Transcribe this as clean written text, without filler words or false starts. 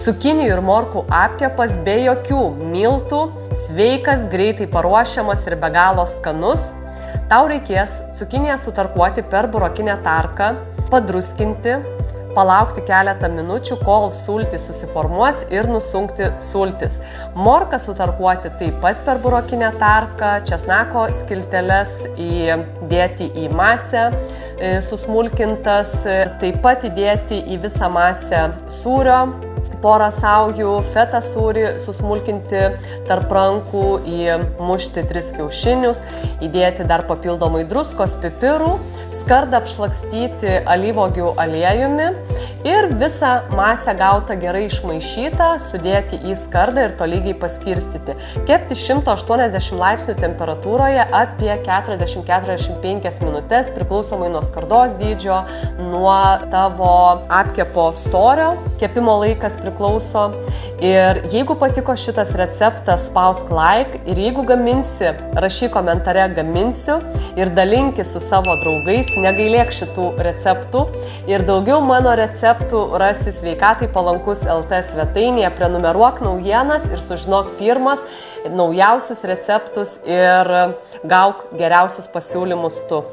Cukinijų ir morkų apkepas be jokių miltų, sveikas, greitai paruošiamas ir be galo skanus. Tau reikės cukiniją sutarkuoti per burokinę tarką, padruskinti, palaukti keletą minučių, kol sultis susiformuos ir nusunkti sultis. Morką sutarkuoti taip pat per burokinę tarką, česnako skilteles įdėti į masę susmulkintas, taip pat įdėti į visą masę sūrio, porą saujų, feta sūrį susmulkinti tarp rankų, įmušti 3 kiaušinius, įdėti dar papildomai druskos, pipirų, skardą apšlakstyti alyvuogių aliejumi ir visą masę gautą gerai išmaišytą sudėti į skardą ir tolygiai paskirstyti. Kepti 180 laipsnių temperatūroje apie 40-45 minutės, priklausomai nuo skardos dydžio, nuo tavo apkepo storio. Kepimo laikas priklauso. Ir jeigu patiko šitas receptas, spausk like, ir jeigu gaminsi, rašyk komentare gaminsiu ir dalinkis su savo draugais, negailėk šitų receptų. Ir daugiau mano receptų rasi Sveikatai palankus LT svetainėje. Prenumeruok naujienas ir sužinok pirmas naujausius receptus ir gauk geriausius pasiūlymus tu.